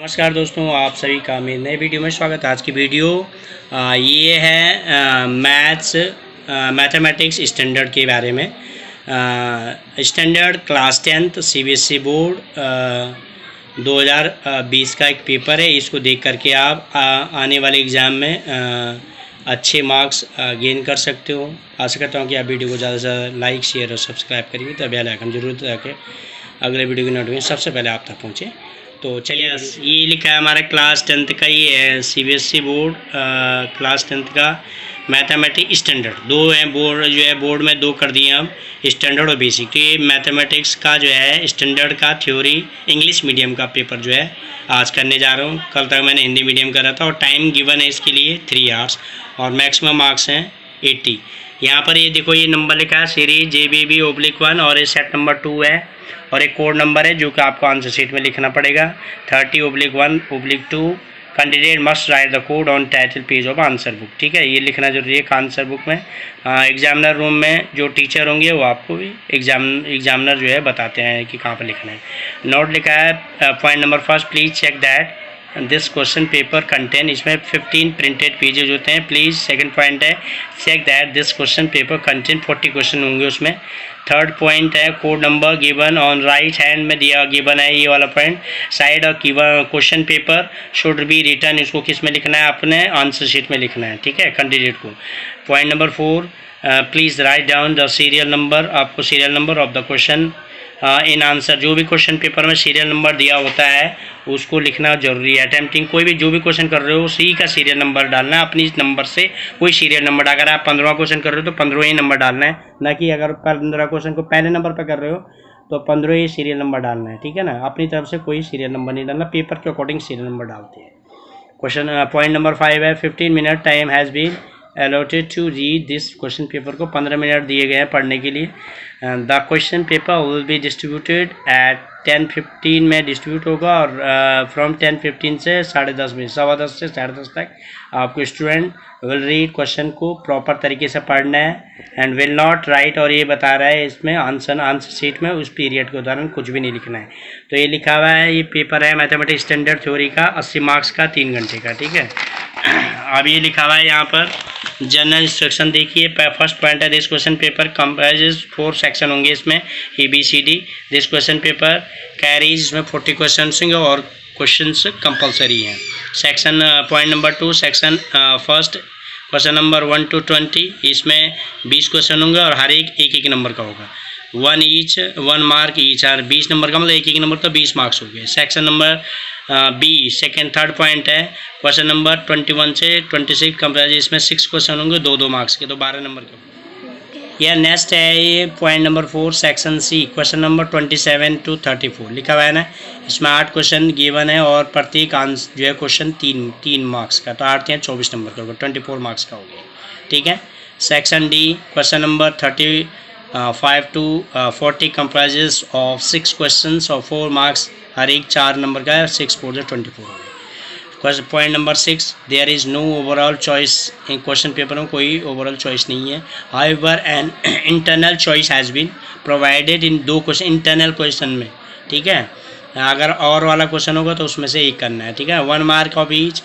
नमस्कार दोस्तों, आप सभी का मेरे नए वीडियो में स्वागत है। आज की वीडियो ये है मैथमेटिक्स स्टैंडर्ड के बारे में। Standard class 10th CBSE board 2020 का एक पेपर है। इसको देख करके आप आने वाले एग्ज़ाम में अच्छे मार्क्स गेन कर सकते हो। आशा करता हूँ कि आप वीडियो को ज़्यादा से ज़्यादा लाइक, शेयर और सब्सक्राइब करिए, तो बेल आइकन जरूर दबाकर अगले वीडियो की नोटिफिकेशन सबसे पहले आप तक पहुँचे। तो चलिए, ये लिखा है हमारा क्लास 10th का, ये है CBSE बोर्ड क्लास 10th का मैथमेटिक्स स्टैंडर्ड। दो है बोर्ड, जो है बोर्ड में दो कर दिए हम, स्टैंडर्ड और बेसिक। तो ये मैथमेटिक्स का जो है स्टैंडर्ड का थ्योरी इंग्लिश मीडियम का पेपर जो है आज करने जा रहा हूँ। कल तक मैंने हिंदी मीडियम करा था और टाइम गिवन है इसके लिए 3 आवर्स और मैक्सिमम मार्क्स हैं 80। यहाँ पर ये देखो, ये नंबर लिखा है सीरीज JBB/1 और ये सेट नंबर 2 है और एक कोड नंबर है जो कि आपको आंसर शीट में लिखना पड़ेगा 30/1/2। Candidate must write the code on title page of answer book. ठीक है, ये लिखना जरूरी है आंसर बुक में। एग्जामिनर रूम में जो टीचर होंगे वो आपको भी एग्जामिनर जो है बताते हैं कि कहाँ पर लिखना है। नोट लिखा है point number first, please check that this question paper contain, इसमें 15 प्रिंटेड पेजेज होते हैं। प्लीज़ सेकंड पॉइंट है check that this question paper contain 40 question होंगे उसमें। थर्ड पॉइंट है code number given on right hand में दिया गिवन है ये वाला पॉइंट। साइड और question paper should be return, इसको किस में लिखना है, अपने आंसर शीट में लिखना है। ठीक है, कैंडिडेट को। Point number 4, please write down the serial number, आपको serial number of the question in answer. जो भी क्वेश्चन पेपर में सीरियल नंबर दिया होता है उसको लिखना जरूरी है। अटेम्प्टिंग कोई भी जो भी क्वेश्चन कर रहे हो उसी का सीरियल नंबर डालना है, अपनी नंबर से कोई सीरियल नंबर। अगर आप 15वां क्वेश्चन कर रहे हो तो 15वां ही नंबर डालना है, ना कि अगर 15 क्वेश्चन को पहले नंबर पर कर रहे हो तो 15 ही सीरियल नंबर डालना है। ठीक है ना, अपनी तरफ से कोई सीरियल नंबर नहीं डालना, पेपर के अकॉर्डिंग सीरियल नंबर डालते हैं। क्वेश्चन पॉइंट नंबर 5 है 15 minute time has been allotted to read this question paper को 15 मिनट दिए गए हैं पढ़ने के लिए। The question paper will be distributed at 10:15 में डिस्ट्रीब्यूट होगा और फ्रॉम 10:15 से 10:30 बजे, 10:15 से 10:30 तक आपको स्टूडेंट विल रीड क्वेश्चन को प्रॉपर तरीके से पढ़ना है एंड विल नॉट राइट, और ये बता रहा है इसमें आंसर शीट में उस पीरियड के दौरान कुछ भी नहीं लिखना है। तो ये लिखा हुआ है, ये पेपर है मैथमेटिक्स स्टैंडर्ड थ्योरी का 80 मार्क्स का 3 घंटे का। ठीक है, अब ये लिखा हुआ है यहाँ पर जनरल इंस्ट्रक्शन देखिए। फर्स्ट पॉइंट है this question paper comprises 4 section होंगे इसमें ABCD। This question paper carries, इसमें 40 क्वेश्चन होंगे और क्वेश्चंस कंपलसरी हैं। Section point number 2, section first question number 1 to 20, इसमें 20 क्वेश्चन होंगे और हर एक नंबर का होगा। 1 मार्क ईच, और 20 नंबर का मतलब एक नंबर का 20 मार्क्स हो गए। Section number B second third point है क्वेश्चन नंबर 21 से 26 कंप्राइज, इसमें 6 क्वेश्चन होंगे 2 मार्क्स के, तो 12 नंबर के। यह नेक्स्ट है ये point number 4 section C question number 27 to 34 लिखा हुआ है ना, इसमें 8 क्वेश्चन गिवन है और प्रत्येक आंसर जो है क्वेश्चन 3 मार्क्स का, तो 8 या 24 नंबर का होगा, 24 मार्क्स का हो गया। ठीक है, section D question number 35 to 40 comprises of 6 question और 4 मार्क्स, हर एक 4 नंबर का है, 6 4 जो 24 हो गए। Question point number 6, there is no overall choice, in question paper में कोई ओवरऑल चॉइस नहीं है। However an internal choice has been provided in 2 question, internal question में। ठीक है, अगर और वाला क्वेश्चन होगा तो उसमें से एक करना है। ठीक है, 1 mark of each,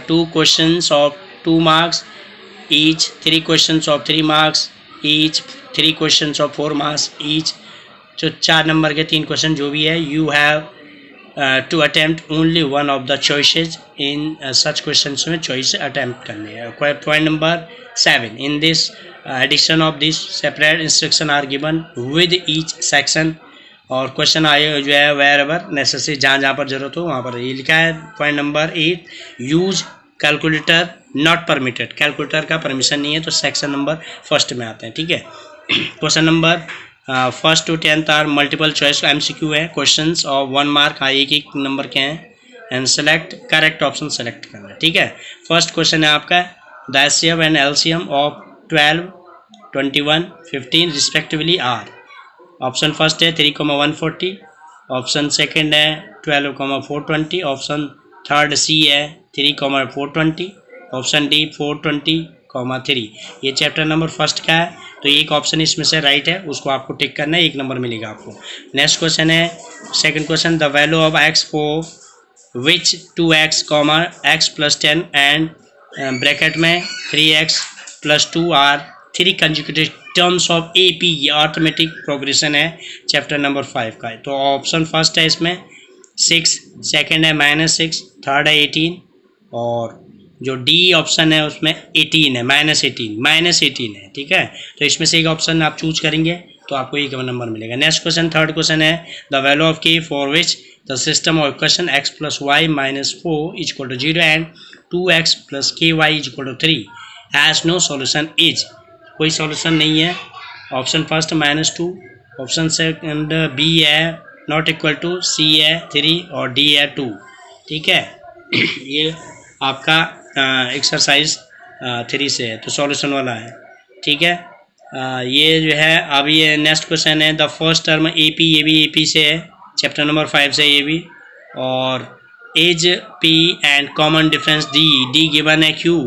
2 question of 2 marks each, 3 question of 3 marks each, 3 question of 4 marks each, जो 4 नंबर के 3 क्वेश्चन जो भी है। You have to attempt only one of the choices in such question में चॉइस अटैम्प्ट करने हैं। Point number 7, in this edition of this separate instruction are given with each section, और question आए जो है वेयर एवर नेसेसरी, जहाँ पर जरूरत हो वहाँ पर। ये लिखा है point number 8, use calculator not permitted, calculator का परमिशन नहीं है, तो सेक्शन नंबर फर्स्ट में आते हैं। ठीक है, question number 1st to 10th are multiple choice MCQ है, क्वेश्चंस और 1 मार्क, एक नंबर के हैं, and select correct option select करना है। ठीक है, फर्स्ट क्वेश्चन है आपका the HCF and LCM of 12, 21, 15 respectively are. Option first है 3,140, ऑप्शन सेकेंड है 12,420, ऑप्शन थर्ड C है 3,420, ऑप्शन D 420,3। ये चैप्टर नंबर फर्स्ट का है, तो एक ऑप्शन इसमें से राइट है, उसको आपको टिक करना है, 1 नंबर मिलेगा आपको। नेक्स्ट क्वेश्चन है second question, the value of x for which 2x comma x plus 10 and bracket में 3x plus 2 are 3 consecutive terms of A P. ये ऑटोमेटिक प्रोग्रेशन है चैप्टर नंबर 5 का। तो ऑप्शन फर्स्ट है इसमें 6, सेकेंड है -6, third है 18 और जो डी ऑप्शन है उसमें 18 है, -18 है। ठीक है, तो इसमें से एक ऑप्शन आप चूज करेंगे तो आपको एक नंबर मिलेगा। नेक्स्ट क्वेश्चन, थर्ड क्वेश्चन है the value of K for which the system of equation x plus Y minus 4 is equal to 0 and 2x plus K Y is equal to 3 has no solution is. कोई solution नहीं है। Option first -2, option second B है not equal to, C है 3 और D है 2। ठीक है, ये आपका एक्सरसाइज 3 से है, तो सॉल्यूशन वाला है। ठीक है, ये जो है अब ये नेक्स्ट क्वेश्चन है the first term A P, ये भी ए पी से है, चैप्टर नंबर 5 से ये भी। और as P and common difference D, D given है क्यू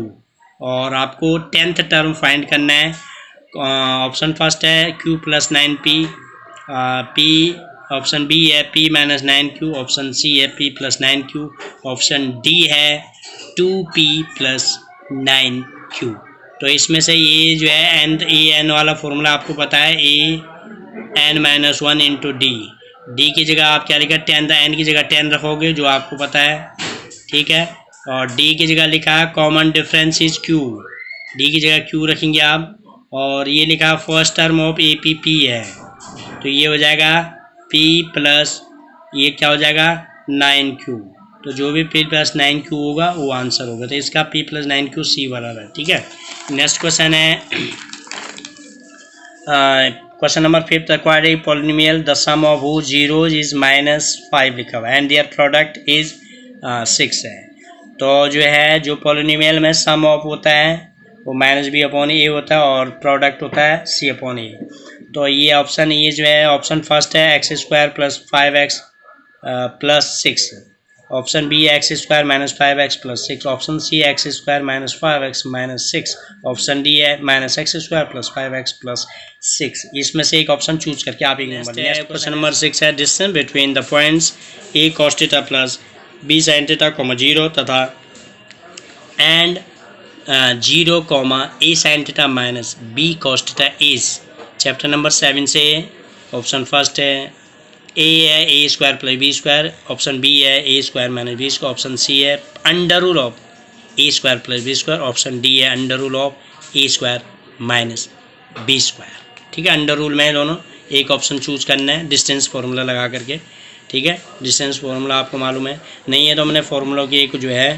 और आपको 10th टर्म फाइंड करना है। ऑप्शन फर्स्ट है Q plus 9p, P option B है p minus 9q, option C है p plus 9q, option D है 2p प्लस 9q। तो इसमें से ये जो है एन वाला फॉर्मूला आपको पता है, an-1 इंटू डी की जगह आप क्या लिखा 10, एन की जगह 10 रखोगे जो आपको पता है। ठीक है, और डी की जगह लिखा है common difference is Q, D की जगह क्यू रखेंगे आप। और ये लिखा first term of A P P है, तो ये हो जाएगा p प्लस ये क्या हो जाएगा 9q। तो जो भी p प्लस 9q होगा वो आंसर होगा। तो इसका p प्लस 9q सी वाला है। ठीक है, नेक्स्ट क्वेश्चन है question number 5 quadratic polynomial the sum of whose zeros is -5 लिखा हुआ है एंड देयर प्रोडक्ट इज 6 है। तो जो है जो पॉलिनोमियल में सम ऑफ होता है वो -b/a होता है और प्रोडक्ट होता है c/a। तो ये ऑप्शन, ये जो है ऑप्शन फर्स्ट है x² plus 5x plus 6, option B है x² minus 5x plus 6, option C है x² minus 5x minus 6, option D है -x² प्लस 5x प्लस 6। इसमें से एक ऑप्शन चूज करके आप एक नंबर। क्वेश्चन नंबर 6 है distance between the points a cos θ plus b sin θ, 0 तथा and 0, a sin θ minus b cos θ is. Chapter number 7 से ऑप्शन फर्स्ट है ए है a² plus b², option B है a² minus b², option C है under root of a² plus b², option D है under root of a² minus b²। ठीक है, under root में दोनों एक ऑप्शन चूज करना है डिस्टेंस फार्मूला लगा करके। ठीक है, डिस्टेंस फार्मूला आपको मालूम है, नहीं है तो मैंने फार्मूलों की एक जो है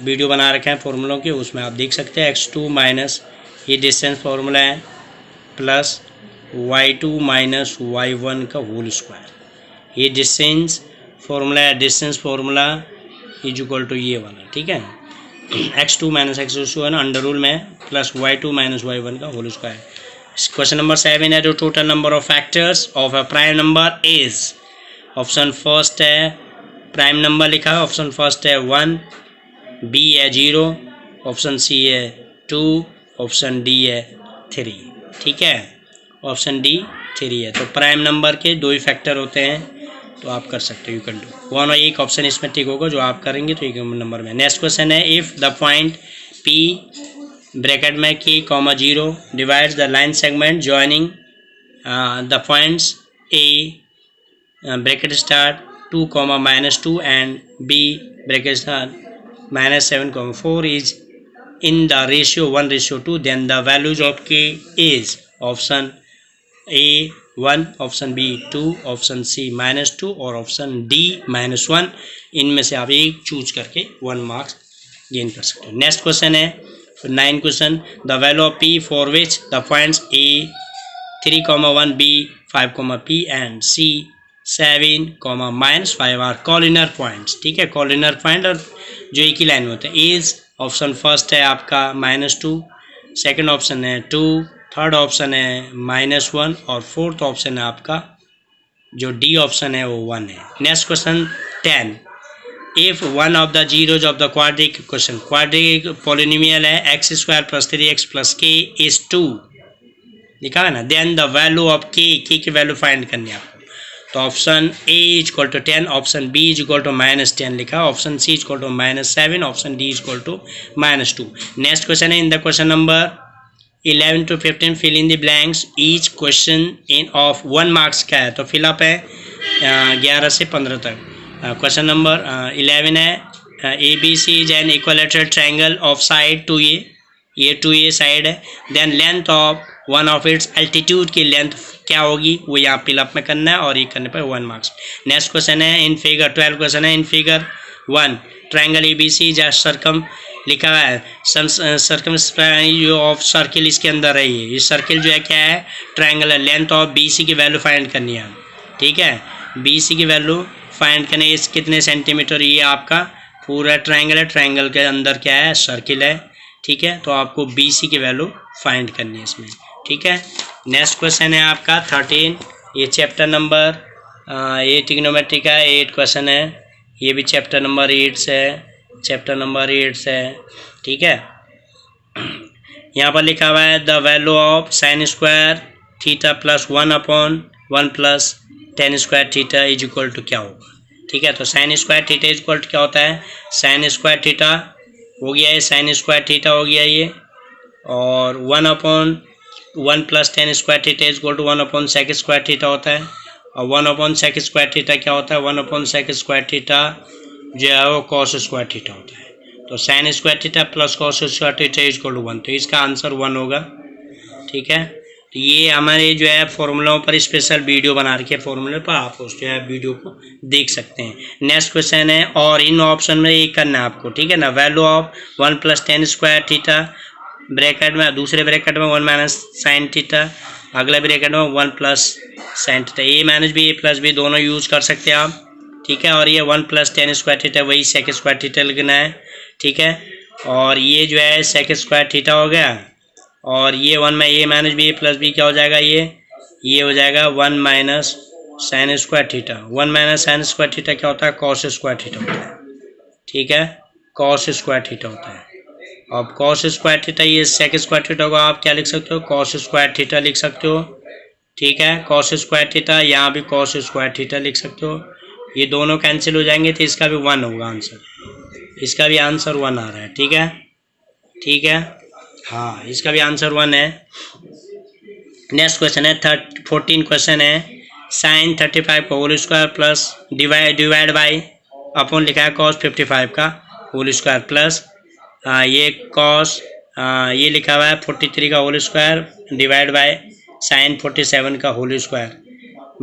वीडियो बना रखे हैं फार्मूलों के, उसमें आप देख सकते हैं। x2 माइनस ये डिस्टेंस फार्मूला है प्लस y2 माइनस y1 का होल स्क्वायर, ये डिस्टेंस फार्मूला है। Distance formula is equal to ये वाला। ठीक है, x2 minus x2 under root में प्लस y2 माइनस y1 का होल स्क्वायर। क्वेश्चन नंबर 7 है the total number of factors of a prime number is. Option first है prime number लिखा है, ऑप्शन फर्स्ट है 1, बी है 0, ऑप्शन सी है 2, option D है 3। ठीक है, ऑप्शन डी 3 है। तो प्राइम नंबर के 2 ही फैक्टर होते हैं, तो आप कर सकते हो, यू कैन डू वन। एक ऑप्शन इसमें ठीक होगा जो आप करेंगे तो एक नंबर में। नेक्स्ट क्वेश्चन है if the point P bracket में k, 0 divides the line segment joining the points a bracket start 2, -2 and b bracket start -7, 4 is in the ratio 1:2, then the values of k is option A 1, option B 2, option C -2 और option D -1। इनमें से आप एक choose करके 1 marks gain कर सकते हो। Next question है 9 question the value of p for which the points a 3, 1, b 5, p and c 7, -5 are collinear points. ठीक है, कॉलिनर पॉइंट और जो एक ही लाइन में होते हैं। इज ऑप्शन फर्स्ट है आपका -2, सेकंड ऑप्शन है 2, थर्ड ऑप्शन है -1 और फोर्थ ऑप्शन है आपका जो डी ऑप्शन है वो 1 है। Next question 10 if one of the zeros of the quadratic question, quadratic polynomial है x² plus 3x plus k is 2 लिखा है ना, then the value of k की वैल्यू फाइंड करनी है आपको। तो option A is equal to 10, option B is equal to -10 लिखा, option C is equal to -7, option D is equal to -2। Next question है in the question number 11 to 15 fill in the blanks, each question in of 1 marks का है, तो fill up है 11 से 15 तक। Question number 11 है A B C is an equilateral triangle of side 2a, ये 2a side है, then length of one of its altitude की लेंथ क्या होगी वो यहाँ फिलअप में करना है और ये करने पर 1 मार्क्स। नेक्स्ट क्वेश्चन है इन फिगर 12 क्वेश्चन है in figure 1 triangle A B C just circum लिखा हुआ है, सर्कम जो ऑफ सर्किल इसके अंदर है, ये सर्किल जो है क्या है ट्रायंगल है, लेंथ ऑफ बी सी की वैल्यू फाइंड करनी है, ठीक है, बी सी की वैल्यू फाइंड करनी है, कितने सेंटीमीटर, ये आपका पूरा ट्रायंगल है, ट्रायंगल के अंदर क्या है सर्किल है, ठीक है, तो आपको बी सी की वैल्यू फाइंड करनी है इसमें, ठीक है। नेक्स्ट क्वेश्चन है आपका 13, ये चैप्टर नंबर 8 ट्रिग्नोमेट्री का 8 क्वेश्चन है, ये भी चैप्टर नंबर 8 से है, चैप्टर नंबर 8 से है, ठीक है। यहाँ पर लिखा हुआ है the value of sin square theta plus 1/1 plus tan square theta is equal to क्या होगा, ठीक है। तो sin square theta is equal to क्या होता है, साइन स्क्वायर थीटा हो गया ये, साइन स्क्वायर थीटा हो गया ये, और 1/1 plus tan square theta is equal to 1/sec square theta होता है, और 1/sec स्क्वायर थीटा क्या होता है, 1/sec स्क्वायर थीटा जो है वो कॉस स्क्वायर थीटा होता है। तो sin square theta plus cos square theta is equal to 1, तो इसका आंसर 1 होगा, ठीक है। तो ये हमारे जो है फॉर्मूलों पर स्पेशल वीडियो बना रखी है, फॉर्मूले पर आप उस जो है वीडियो को देख सकते हैं। नेक्स्ट क्वेश्चन है और इन ऑप्शन में ये करना है आपको, ठीक है ना, value of 1 plus tan square theta bracket में, दूसरे ब्रैकेट में 1 माइनस साइन थीटा, अगले ब्रैकेट में 1 प्लस साइन थीटा, ए माइनस बी ए प्लस बी दोनों यूज़ कर सकते हैं आप, ठीक है। और ये 1 प्लस टेन स्क्वायर थीटा वही सेक स्क्वायर थीटा लिखना है, ठीक है। और ये जो है सेक स्क्वायर थीटा हो गया, और ये 1 में ए माइनस बी ए प्लस बी क्या हो जाएगा, ये हो जाएगा 1 minus sign square theta, 1 minus sign square theta क्या होता है, कॉस स्क्वायर थीटा होता है, ठीक है, कॉस स्क्वायर थीटा होता है। अब कॉस स्क्वायर थीटा ये सेक स्क्वायर थीटा को आप क्या लिख सकते हो, कॉस स्क्वायर थीटा लिख सकते हो, ठीक है, कॉस स्क्वायर थीटा, यहाँ भी कॉस स्क्वायर थीटा लिख सकते हो, ये दोनों कैंसिल हो जाएंगे तो इसका भी 1 होगा आंसर, इसका भी आंसर 1 आ रहा है, ठीक है, ठीक है, हाँ इसका भी आंसर 1 है। नेक्स्ट क्वेश्चन है 14 क्वेश्चन है साइन 35 का whole square plus divide by upon लिखा है कॉस 55 का होल स्क्वायर प्लस ये कॉस ये लिखा हुआ है 43 का whole square divide by sin 47 का whole square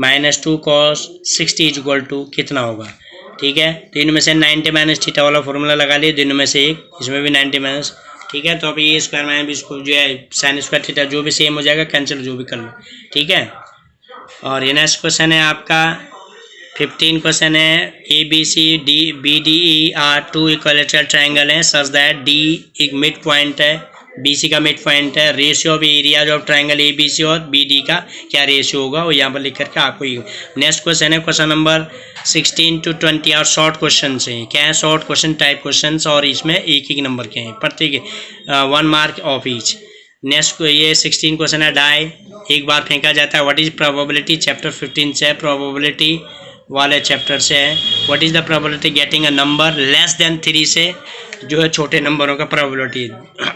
-2 cos 60 is equal to कितना होगा, ठीक है। तो इनमें से 90 माइनस थीटा वाला फॉर्मूला लगा लिए, दोनों में से एक, इसमें भी 90 माइनस, ठीक है। तो अभी ये स्क्वायर माइनस भी इसको जो है साइन स्क्वायर थीटा जो भी सेम हो जाएगा, कैंसिल जो भी कर लो, ठीक है। और ये नेक्स्ट क्वेश्चन है आपका 15 क्वेश्चन है A B C D B D E are 2 equilateral triangle है सच दैट डी एक मिड पॉइंट है, बी सी का मिड पॉइंट है, ratio of areas of triangle A B C और बी डी का क्या रेशियो होगा वो यहाँ पर लिख करके आपको। नेक्स्ट क्वेश्चन है क्वेश्चन नंबर 16 to 20 और शॉर्ट क्वेश्चन हैं, क्या है शॉर्ट क्वेश्चन टाइप क्वेश्चन, और इसमें एक नंबर के हैं, प्रत्येक 1 मार्क ऑफ ईच। नेक्स्ट ये 16 क्वेश्चन है डाई एक बार फेंका जाता है, व्हाट इज प्रोबेबिलिटी, चैप्टर 15 से प्रोबेबिलिटी वाले चैप्टर से है। What is the probability getting a number less than 3 से जो है छोटे नंबरों का प्रोबेबिलिटी,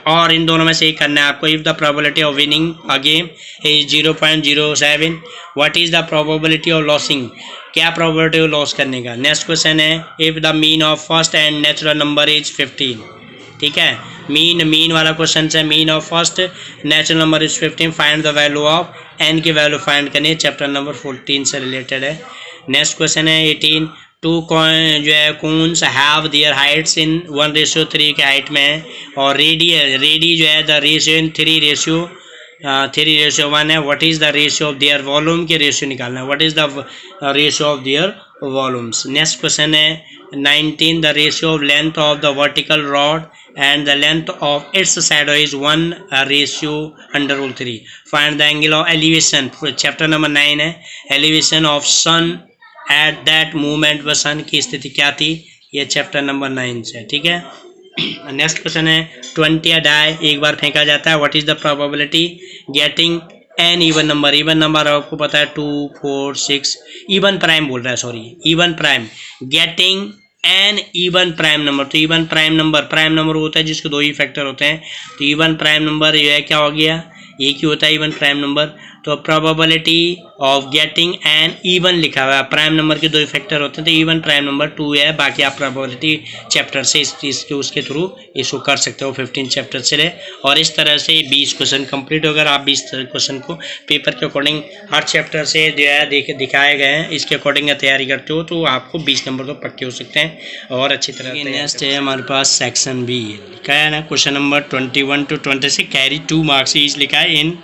और इन दोनों में से एक करना है आपको। If the probability of winning a game is 0.07, what is the probability of losing, क्या प्रोबेबिलिटी ऑफ लॉस करने का। नेक्स्ट क्वेश्चन है if the mean of first and natural number is 15, ठीक है, मीन वाला क्वेश्चन है, mean of first natural number is 15, find the value of N की value find करनी है, चैप्टर नंबर 14 से रिलेटेड है। नेक्स्ट क्वेश्चन है 18 टू जो है cones have their heights in 1:3 के हाइट में है, और रेडी जो है द रेशियो इन 3:1 है। What is the ratio of their volume के रेशियो निकालना है, what is the ratio of their volumes. Next question है 19 the ratio of length of the vertical rod and the length of its shadow is 1/√3, find the angle of elevation, chapter number 9 है, elevation of sun at that movement व sun की स्थिति क्या थी, ये chapter number 9 से, ठीक है। नेक्स्ट क्वेश्चन है 20 डाई एक बार फेंका जाता है, what is the probability getting an even number आपको पता है 2 4 6 इवन प्राइम बोल रहा है, sorry even prime, getting an even prime number. तो इवन प्राइम नंबर होता है जिसके दो ही फैक्टर होते हैं। तो इवन प्राइम नंबर ये क्या हो गया, एक ही होता है इवन प्राइम नंबर। तो probability of getting an even लिखा हुआ है, प्राइम नंबर के दो ही फैक्टर होते हैं, तो इवन प्राइम नंबर 2 है। बाकी आप प्रोबेबिलिटी चैप्टर से इसके उसके थ्रू इसको कर सकते हो 15 चैप्टर से ले। और इस तरह से 20 क्वेश्चन कंप्लीट होकर आप 20 क्वेश्चन को पेपर के अकॉर्डिंग हर चैप्टर से जो है दिखाए गए हैं, इसके अकॉर्डिंग तैयारी करते हो तो आपको 20 नंबर तो पक्के हो सकते हैं और अच्छी तरह। नेक्स्ट है हमारे पास सेक्शन बी, लिखा है ना question number 21 to 26 carry 2 marks is लिखा है इन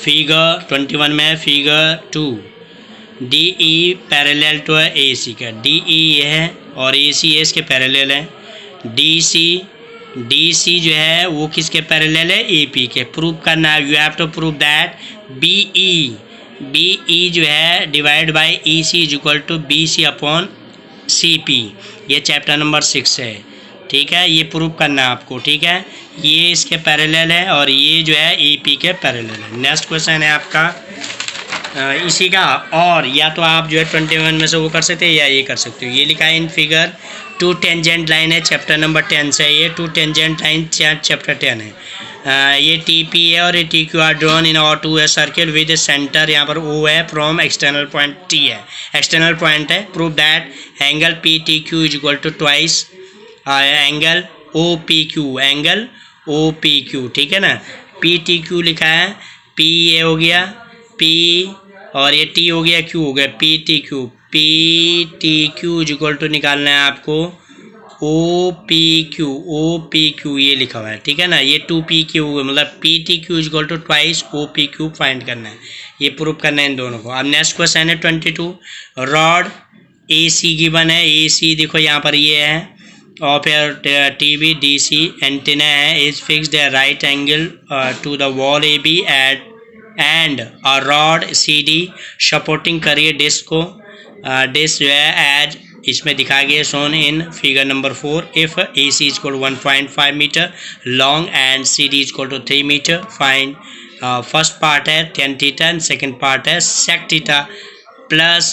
फिगर 21 में figure 2 D E parallel to A C का, डी ई ये है और ए सी इसके पैरेलल है। डी सी जो है वो किसके पैरेलल है, ए पी के। प्रूव करना है, you have to prove that B E जो है divide by E C is equal to B C upon C P. ये चैप्टर नंबर 6 है, ठीक है, ये प्रूव करना है आपको, ठीक है। ये इसके पैरेलल है और ये जो है ए पी के पैरेलल है। नेक्स्ट क्वेश्चन है आपका इसी का, और या तो आप जो है 21 में से वो कर सकते हैं या ये कर सकते हो। ये लिखा है इन फिगर 2 टेंजेंट लाइन है, चैप्टर नंबर 10 से। ये 2 टेंजेंट लाइन चैप्टर 10 है। ये टी पी है और ये T Q R drawn in और 2 है सर्किल विद सेंटर यहाँ पर ओ है फ्रॉम एक्सटर्नल पॉइंट टी है, एक्सटर्नल पॉइंट है। Prove that angle P T Q is equal to twice angle O P Q, ठीक है ना। पी टी क्यू लिखा है, पी ये हो गया पी और ये टी हो गया, क्यू हो गया, P T Q is equal to निकालना है आपको ओ पी क्यू ये लिखा हुआ है, ठीक है ना। ये 2 पी क्यू मतलब P T Q is equal to twice O P Q find करना है, ये प्रूव करना है इन दोनों को। अब नेक्स्ट क्वेश्चन है 22 रॉड ए सी गिवन है। ए सी देखो यहाँ पर ये है of your TV DC antenna is fixed at right angle to the wall AB and a rod CD supporting करिए डिस्क को, डिस्क जो है एज इसमें दिखा गया shown in figure number 4 if AC is equal to 1.5 meter long and CD is equal to 3 meter find first part है tan theta and second part है sec theta plus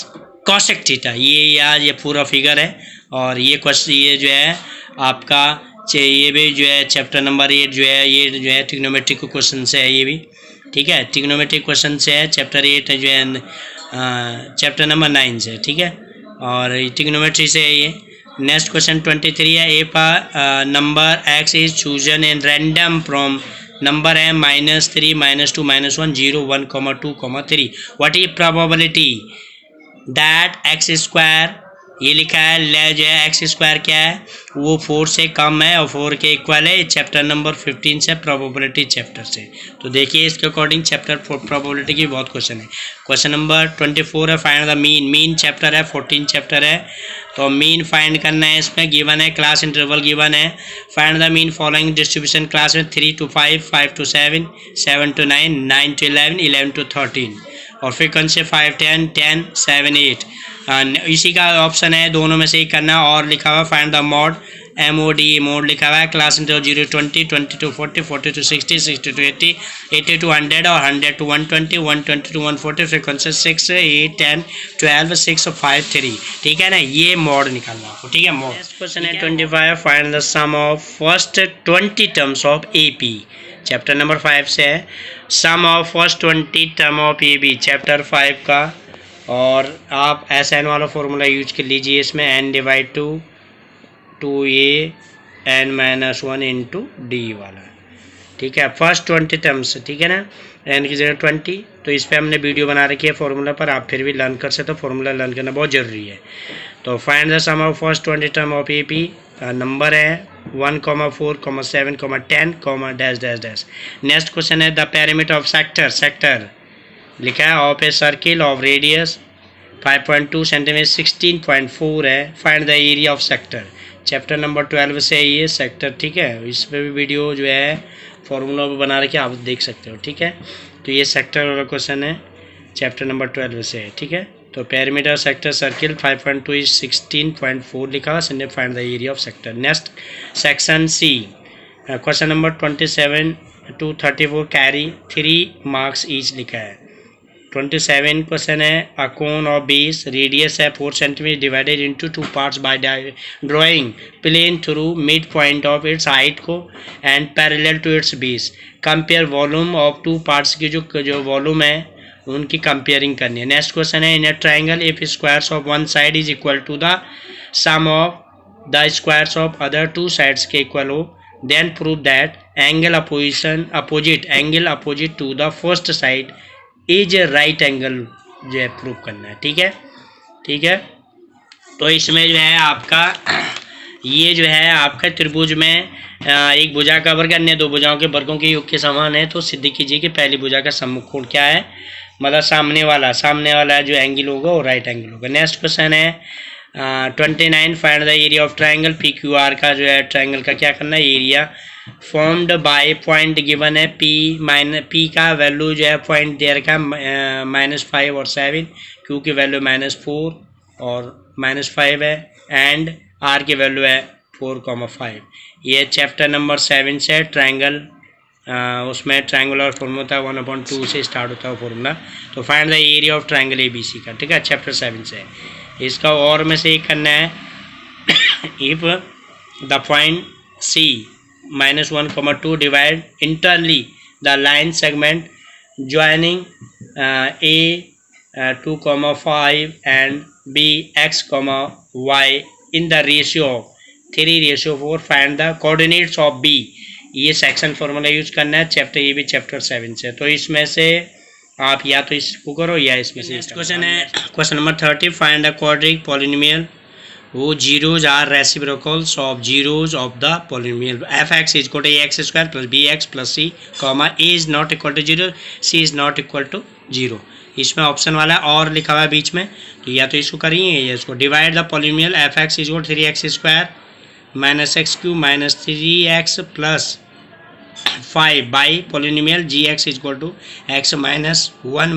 cosec theta। ये यार ये पूरा figure है और ये question ये जो है आपका ये भी जो है चैप्टर नंबर 8 जो है ये जो है ट्रिग्नोमेट्रिक क्वेश्चन से है, ये भी ठीक है ट्रिग्नोमेट्रिक क्वेश्चन से है। चैप्टर 8 जो है चैप्टर नंबर 9 से, ठीक है, और ट्रिग्नोमेट्री से है ये। नेक्स्ट क्वेश्चन 23 है if number x is chosen in random from number है -3 -2 -1 0 1 2 3 what is probability that x square, ये लिखा है ले जो है एक्स स्क्वायर क्या है वो 4 से कम है और 4 के इक्वल है। चैप्टर नंबर 15 से प्रोबेबिलिटी चैप्टर से। तो देखिए इसके अकॉर्डिंग चैप्टर प्रोबेबिलिटी की बहुत क्वेश्चन है। क्वेश्चन नंबर 24 है फाइंड द मीन चैप्टर है 14 चैप्टर है, तो मीन फाइंड करना है। इसमें गिवन है क्लास इंटरवल गिवन है, find the mean following distribution class में 3 to 5 5 to 7 7 to 9 9 to 11 11 to 13 और फ्रीक्वेंसी 5 10 10 7 8। इसी का ऑप्शन है दोनों में से ही करना और लिखा हुआ फाइंड द मोड मोड लिखा हुआ है class interval 0 20 20 to 40 40 to 60 60 to 80 80 to 100 और 100 to 120 120 to 140 फ्रीक्वेंसी 6 8 10 12 6 5 3, ठीक है ना। ये मोड निकालना आपको, ठीक है। मोड क्वेश्चन है 25 find the sum of first 20 terms of AP, chapter number 5 से है। Sum of first 20 term of AP chapter 5 का, और आप SN वाला फॉर्मूला यूज कर लीजिए इसमें n divide two 2a n-1 into D वाला, ठीक है। फर्स्ट 20 टर्म्स, ठीक है ना, n की जगह 20, तो इस पर हमने वीडियो बना रखी है फॉर्मूला पर, आप फिर भी लर्न कर सकते हो, फॉर्मूला लर्न करना बहुत ज़रूरी है। तो find the sum of first 20 term of AP का नंबर है 1, 4, 7, 10, dash dash dash. Next question है द पेरीमीटर ऑफ सेक्टर लिखा है of a circle of radius 5.2 centimetre 16.4 है। Find the area of sector, chapter number 12 से है ये sector, ठीक है। इस पर भी वीडियो जो है फॉर्मूला बना रखे आप देख सकते हो, ठीक है। तो ये सेक्टर वाला क्वेश्चन है चैप्टर नंबर 12 से है, ठीक है। तो पेरीमीटर सेक्टर सर्किल 5.2 इज 16.4 लिखा हुआ, find the area of sector. Next section C question number 27 to 34 carry 3 marks each लिखा है। 27 क्वेश्चन है, a cone of base radius है 4 centimetre divided into 2 parts by drawing plane through mid point of its height को and parallel to its base. Compare volume of 2 parts की जो volume है उनकी comparing करनी है। नेक्स्ट क्वेश्चन है, in a triangle if squares of one side is equal to the sum of the squares of other 2 sides के इक्वल हो, then prove that angle opposite to the first side is right angle जो है prove करना है। ठीक है। तो इसमें जो है आपका ये जो है आपका त्रिभुज में एक भुजा का वर्ग अन्य 2 भुजाओं के वर्गों के योग के समान है। तो सिद्ध कीजिए कि पहली भुजा का सम्मुख कोण क्या है, मतलब सामने वाला जो एंगल होगा वो राइट एंगल होगा। नेक्स्ट क्वेश्चन है 29, find the area of triangle P Q R का जो है ट्राइंगल का क्या करना है, area formed by point given है पी का वैल्यू जो है पॉइंट दे रखा है -5 और 7, क्यू की वैल्यू -4 और -5 है एंड आर की वैल्यू है 4,5। ये चैप्टर नंबर 7 से ट्राइंगल, उसमें ट्राइंगुलर फॉर्मूला होता है 1/2 से स्टार्ट होता है फॉर्मूला। तो find the area of triangle ABC का, ठीक है, चैप्टर 7 से। इसका और में से एक करना है if the point C -1,2 divide इंटरली the line segment joining A 2,5 and B X, Y in the ratio of 3:4, find the coordinates of B। ये सेक्शन फॉर्मूला यूज करना है चैप्टर, ये भी चैप्टर 7 से। तो इसमें से आप या तो इसको करो या इसमें से। नेक्स्ट क्वेश्चन है question number 30, find the quadric polynomial whose zeros are reciprocals of zeros of the polynomial f(x) = ax² + bx + c, a is not equal to 0, c is not equal to 0। इसमें option वाला और लिखा हुआ है बीच में, तो या तो इसको करिए या इसको। Divide the polynomial f(x) = 3x² - x³ - 3x + 5 by polynomial gx = x - 1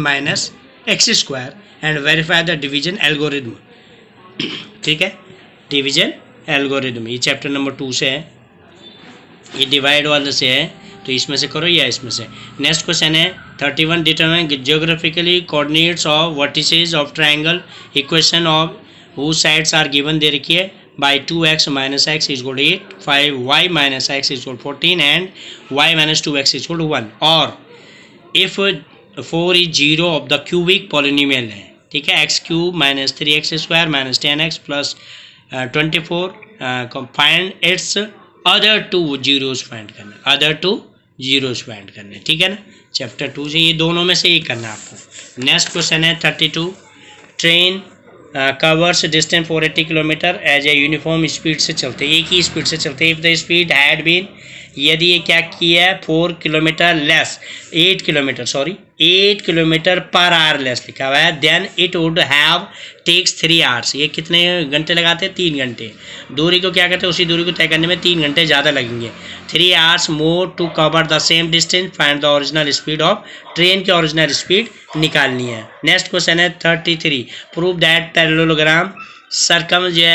- x² and verify the division algorithm. ठीक है, डिवीजन एल्गोरिथम ये चैप्टर नंबर 2 से है, ये डिवाइड वाले से है, तो इसमें से करो या इसमें से। नेक्स्ट क्वेश्चन है 31, determine geographically coordinates of vertices of triangle equation of whose sides are given दे रखी है by 2x - x = 8, 5y - x = 14 and y - 2x = 1, और if 4 is 0 of the cubic polynomial है, ठीक है, x³ - 3x² - 10x + 24, find its other 2 zeros find करना, ठीक है ना, चैप्टर 2 से। ये दोनों में से एक करना है आपको। नेक्स्ट क्वेश्चन है 32, train covers distance 480 kilometre as a uniform speed से चलते, एक ही स्पीड से चलते। If the speed had been, यदि ये क्या किया है 8 किलोमीटर पर आवर लेस लिखा हुआ है, then it would have takes 3 hours. ये कितने घंटे लगाते हैं, 3 घंटे। दूरी को क्या कहते हैं, उसी दूरी को तय करने में 3 घंटे ज़्यादा लगेंगे। 3 hours more to cover the same distance, find the original speed of train की ओरिजिनल स्पीड निकालनी है। नेक्स्ट क्वेश्चन है 33, प्रूव दैट पैरेललोग्राम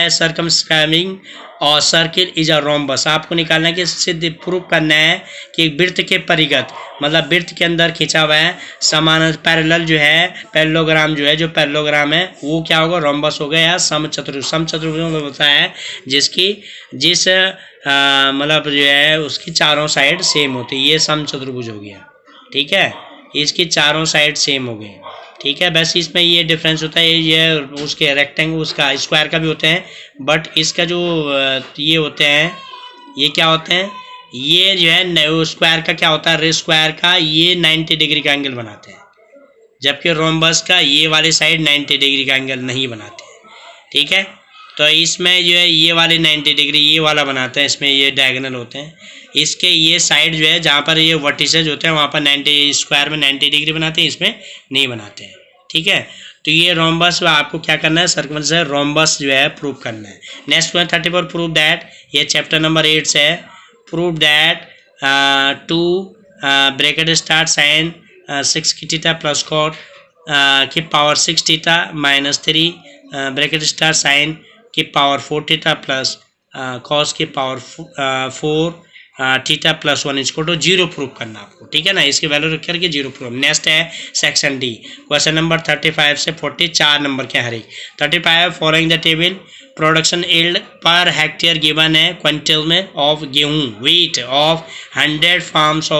सर्कमस्क्राइबिंग और सर्किल इज अ रोम्बस। आपको निकालना है कि सिद्ध प्रूव करना है कि वृत्त के परिगत, मतलब वृत्त के अंदर खींचा हुआ है समान पैरेलल जो है पैरेललोग्राम है वो क्या होगा, रोम्बस होगा या समचतुर्भुज होता है जिस मतलब जो है उसकी चारों साइड सेम होती है, ये समचतुर्भुज हो गया, ठीक है, इसकी चारों साइड सेम हो गए, ठीक है। बस इसमें ये डिफरेंस होता है, ये उसके रेक्टेंगल उसका स्क्वायर का भी होते हैं, बट इसका जो ये होते हैं, ये क्या होते हैं, ये जो है स्क्वायर का क्या होता है, रे स्क्वायर का ये 90 डिग्री का एंगल बनाते हैं, जबकि रोम्बस का ये वाली साइड 90 डिग्री का एंगल नहीं बनाते हैं, ठीक है। तो इसमें जो है ये वाले 90 डिग्री ये वाला बनाते हैं, इसमें ये डायगोनल होते हैं, इसके ये साइड जो है जहाँ पर ये वर्टिसेज होते हैं वहाँ पर 90 स्क्वायर में 90 डिग्री बनाते हैं, इसमें नहीं बनाते हैं, ठीक है। तो ये रोम्बस आपको क्या करना है, सर्कल से रोम्बस जो है प्रूव करना है। नेक्स्ट क्वेश्चन 34, प्रूव दैट, ये चैप्टर नंबर 8 से है, prove that 2 bracket start sin 6 की थीटा प्लस कॉट की power 6 theta minus 3 bracket start sin की पावर 4 थीटा प्लस कॉस की power 4 theta plus 1 equal to 0 prove करना आपको, ठीक है ना। इसकी वैल्यू रख करके 0 प्रूव। नेक्स्ट है सेक्शन डी, क्वेश्चन नंबर 35 से 44 नंबर के हर एक। 35 following the table production yield per hectare given है क्विंटल में ऑफ गेहूं, weight of 100 farms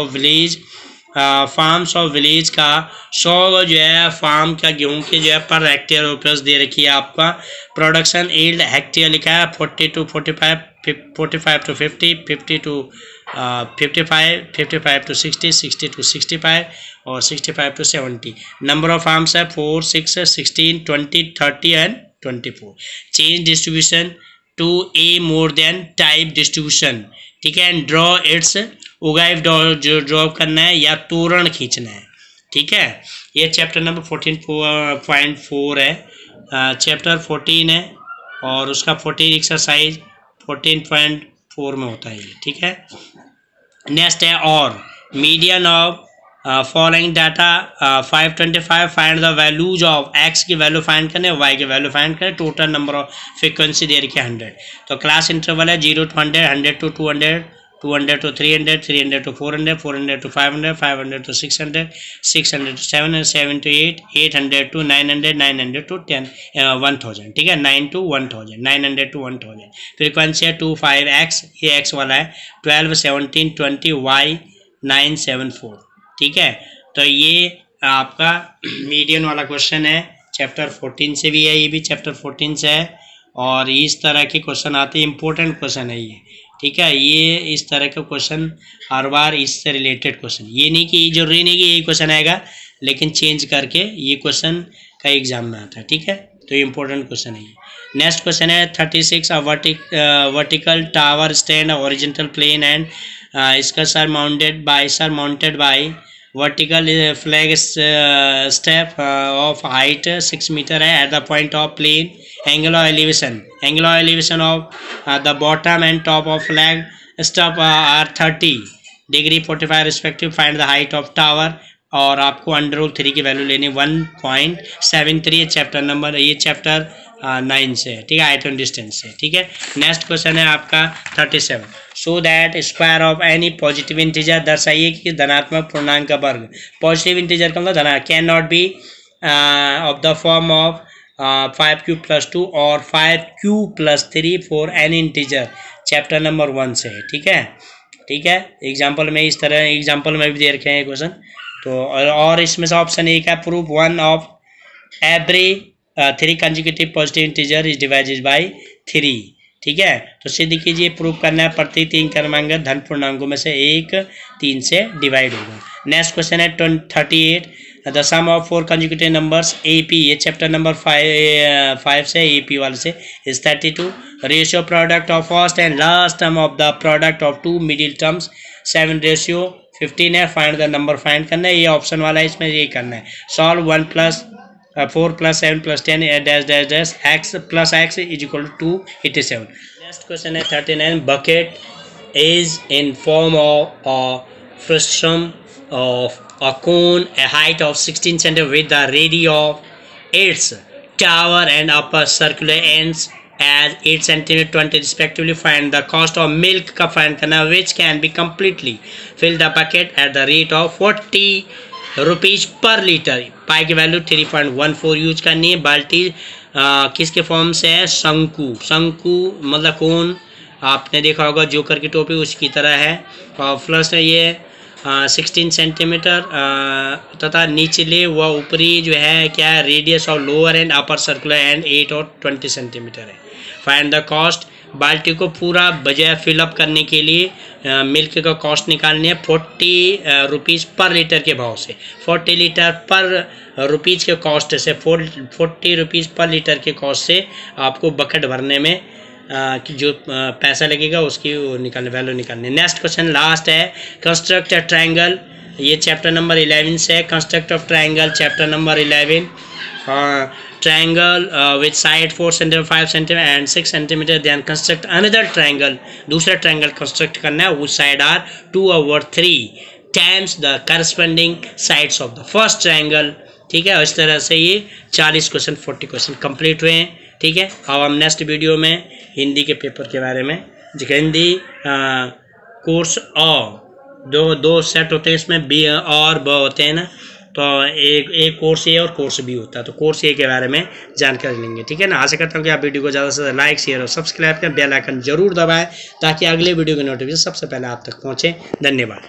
of village का 100 जो है फार्म का गेहूं के जो है पर हेक्टेयर रुपीज़ दे रखी है आपका। प्रोडक्शन यील्ड हेक्टेयर लिखा है 40 to 45, 45 to 50, 50 to 55, 55 to 60, 60 to 65 और 65 to 70। नंबर ऑफ फार्म्स है 4, 6, 16, 20, 30 and 24। Change distribution to a more than type distribution, ठीक है। एंड ड्रॉ इट्स उगाइव जो ड्रॉ करना है या तोरण खींचना है, ठीक है। ये चैप्टर नंबर 14.4 है, चैप्टर 14 है और उसका 14 एक्सरसाइज 14.4 में होता है ये, ठीक है। नेक्स्ट है और median of following data 525 find the values of x की वैल्यू फाइंड करने, वाई की वैल्यू फाइंड करें, टोटल नंबर ऑफ फ्रिक्वेंसी दे रखी है 100। तो क्लास इंटरवल है 0 to 100, 100 to 200, 200 to 300, 300 to 400, 400 to 500, 500 to 600, 600 to 700, 700 to 8, 800 to 900, 900 to 1000, ठीक है। 9 to 1000, 900 to 1000। फ्रीक्वेंसी है 25x, ये x वाला है, 12, 17, 20, y 974, ठीक है। तो ये आपका मीडियन वाला क्वेश्चन है, चैप्टर 14 से भी है, ये भी चैप्टर 14 से है और इस तरह के क्वेश्चन आते हैं, इंपॉर्टेंट क्वेश्चन है ये, ठीक है। ये इस तरह का क्वेश्चन हर बार इससे रिलेटेड क्वेश्चन, ये नहीं कि जरूरी नहीं कि यही क्वेश्चन आएगा, लेकिन चेंज करके ये क्वेश्चन का एग्जाम में आता है, ठीक है। तो ये इंपॉर्टेंट क्वेश्चन है ये। नेक्स्ट क्वेश्चन है 36, vertical tower stand horizontal plane and इसका surmounted by vertical flag step of height 6 metre है at the point of plane. angle of elevation of the bottom and top of flag stop are 30 degree 45 respective। find the height of tower और आपको √3 की value लेनी 1.73। Chapter number, ये chapter 9 से है, ठीक है, हाइट एंड डिस्टेंस से, ठीक है। नेक्स्ट क्वेश्चन है आपका 37, show that square of any positive integer, दर्शाइए कि धनात्मक पूर्णांक का वर्ग, पॉजिटिव इंटीजर का मतलब धनात्मक, can not be of the form of 5q + 2 और 5q + 3 for an integer, chapter number 1 से है, ठीक है, ठीक है। एग्जाम्पल में इस तरह एग्जाम्पल में भी दे रखे हैं क्वेश्चन। तो और इसमें से ऑप्शन एक है proof 1 of every 3 consecutive positive integer is divided by 3, ठीक है। तो सिद्ध कीजिए, प्रूफ करना है प्रति 3 क्रमांक धन पूर्णांकों में से एक 3 से डिवाइड होगा। नेक्स्ट क्वेश्चन है 38, the sum of 4 consecutive numbers AP, ये चैप्टर नंबर 5 से AP वाले से is 32। Ratio product of first and last term of the product of 2 middle terms 7:15 है। फाइंड द नंबर फाइंड करना है, ये ऑप्शन वाला है, इसमें ये करना है। Solve 1 + 4 + 7 + 10 dash dash dash x + x = 287। Next question है 39, bucket is in form of a frustum of a cone, a height of 16 cm with the radius of its tower and upper circular ends as 8 cm 20 respectively। find the cost of milk का find करना, which can be completely fill the bucket at the rate of 40 rupees per liter। पाई की value 3.14 use करनी है। बाल्टी किसके form से है, शंकु मतलब कौन, आपने देखा होगा जोकर की टोपी उसकी तरह है। और प्लस ये 16 सेंटीमीटर तथा निचले व ऊपरी जो है क्या है, radius of lower and upper circular and 8 और 20 सेंटीमीटर है। फाइंड द कॉस्ट, बाल्टी को पूरा बजाय फिलअप करने के लिए मिल्क का कॉस्ट निकालनी है 40 रुपीज़ पर लीटर के भाव से। 40 लीटर पर रुपीज़ के कॉस्ट से 40 रुपीज़ पर लीटर के कॉस्ट से आपको बकेट भरने में जो पैसा लगेगा उसकी निकालने वैल्यू निकालनी। नेक्स्ट क्वेश्चन लास्ट है, कंस्ट्रक्ट अ ट्रायंगल, ये चैप्टर नंबर 11 से है। Construct of triangle chapter number 11। Triangle with side 4 cm 5 cm and 6 cm, then construct another triangle, दूसरा ट्रायंगल कंस्ट्रक्ट करना है, उस side are 2/3 times the corresponding sides of the first triangle, ठीक है। इस तरह से ये 40 क्वेश्चन 40 क्वेश्चन कंप्लीट हुए हैं, ठीक है। अब हम नेक्स्ट वीडियो में हिंदी के पेपर के बारे में, हिंदी कोर्स दो सेट होते हैं, इसमें बी और ब होते हैं ना, तो एक कोर्स ए और कोर्स बी होता है। तो कोर्स ए के बारे में जानकारी लेंगे, ठीक है ना। आशा करता हूँ कि आप वीडियो को ज़्यादा से ज़्यादा लाइक शेयर और सब्सक्राइब करें, बेल आइकन जरूर दबाएं ताकि अगले वीडियो की नोटिफिकेशन सबसे पहले आप तक पहुँचे। धन्यवाद।